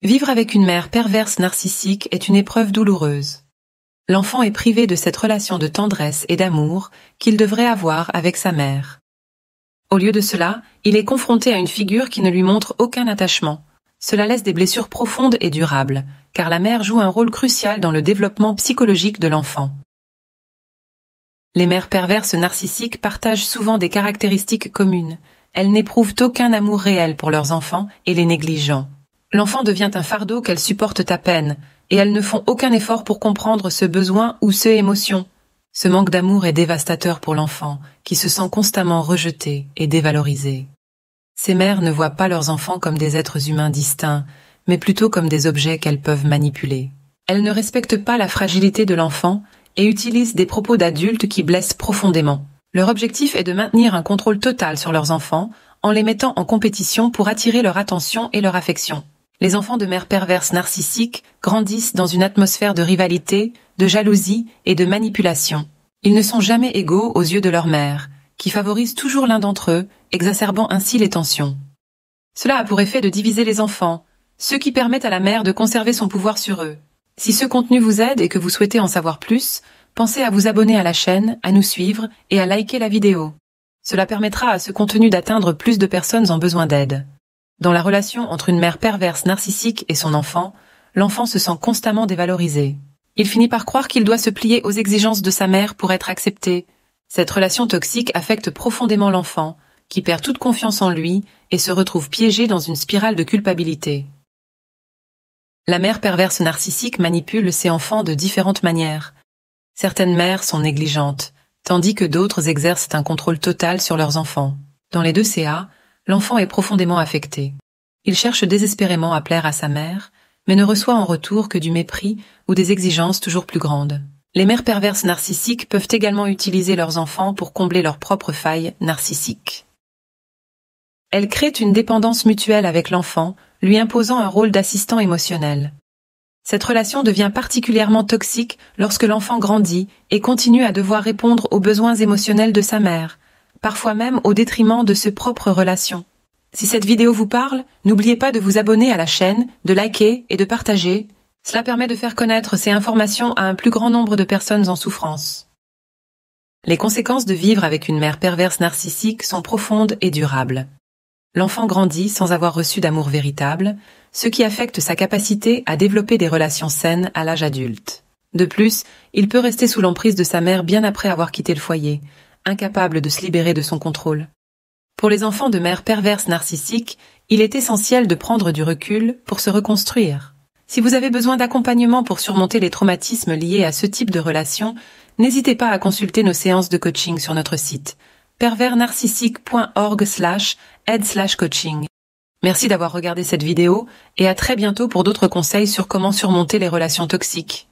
Vivre avec une mère perverse narcissique est une épreuve douloureuse. L'enfant est privé de cette relation de tendresse et d'amour qu'il devrait avoir avec sa mère. Au lieu de cela, il est confronté à une figure qui ne lui montre aucun attachement. Cela laisse des blessures profondes et durables, car la mère joue un rôle crucial dans le développement psychologique de l'enfant. Les mères perverses narcissiques partagent souvent des caractéristiques communes. Elles n'éprouvent aucun amour réel pour leurs enfants et les négligent. L'enfant devient un fardeau qu'elles supportent à peine, et elles ne font aucun effort pour comprendre ce besoin ou ces émotions. Ce manque d'amour est dévastateur pour l'enfant, qui se sent constamment rejeté et dévalorisé. Ces mères ne voient pas leurs enfants comme des êtres humains distincts, mais plutôt comme des objets qu'elles peuvent manipuler. Elles ne respectent pas la fragilité de l'enfant et utilisent des propos d'adultes qui blessent profondément. Leur objectif est de maintenir un contrôle total sur leurs enfants, en les mettant en compétition pour attirer leur attention et leur affection. Les enfants de mères perverses narcissiques grandissent dans une atmosphère de rivalité, de jalousie et de manipulation. Ils ne sont jamais égaux aux yeux de leur mère, qui favorise toujours l'un d'entre eux, exacerbant ainsi les tensions. Cela a pour effet de diviser les enfants, ce qui permet à la mère de conserver son pouvoir sur eux. Si ce contenu vous aide et que vous souhaitez en savoir plus, pensez à vous abonner à la chaîne, à nous suivre et à liker la vidéo. Cela permettra à ce contenu d'atteindre plus de personnes en besoin d'aide. Dans la relation entre une mère perverse narcissique et son enfant, l'enfant se sent constamment dévalorisé. Il finit par croire qu'il doit se plier aux exigences de sa mère pour être accepté. Cette relation toxique affecte profondément l'enfant, qui perd toute confiance en lui et se retrouve piégé dans une spirale de culpabilité. La mère perverse narcissique manipule ses enfants de différentes manières. Certaines mères sont négligentes, tandis que d'autres exercent un contrôle total sur leurs enfants. Dans les deux cas, l'enfant est profondément affecté. Il cherche désespérément à plaire à sa mère, mais ne reçoit en retour que du mépris ou des exigences toujours plus grandes. Les mères perverses narcissiques peuvent également utiliser leurs enfants pour combler leurs propres failles narcissiques. Elles créent une dépendance mutuelle avec l'enfant, lui imposant un rôle d'assistant émotionnel. Cette relation devient particulièrement toxique lorsque l'enfant grandit et continue à devoir répondre aux besoins émotionnels de sa mère, parfois même au détriment de ses propres relations. Si cette vidéo vous parle, n'oubliez pas de vous abonner à la chaîne, de liker et de partager. Cela permet de faire connaître ces informations à un plus grand nombre de personnes en souffrance. Les conséquences de vivre avec une mère perverse narcissique sont profondes et durables. L'enfant grandit sans avoir reçu d'amour véritable, ce qui affecte sa capacité à développer des relations saines à l'âge adulte. De plus, il peut rester sous l'emprise de sa mère bien après avoir quitté le foyer, incapable de se libérer de son contrôle. Pour les enfants de mères perverses narcissiques, il est essentiel de prendre du recul pour se reconstruire. Si vous avez besoin d'accompagnement pour surmonter les traumatismes liés à ce type de relation, n'hésitez pas à consulter nos séances de coaching sur notre site perversnarcissique.org/aide/coaching. Merci d'avoir regardé cette vidéo et à très bientôt pour d'autres conseils sur comment surmonter les relations toxiques.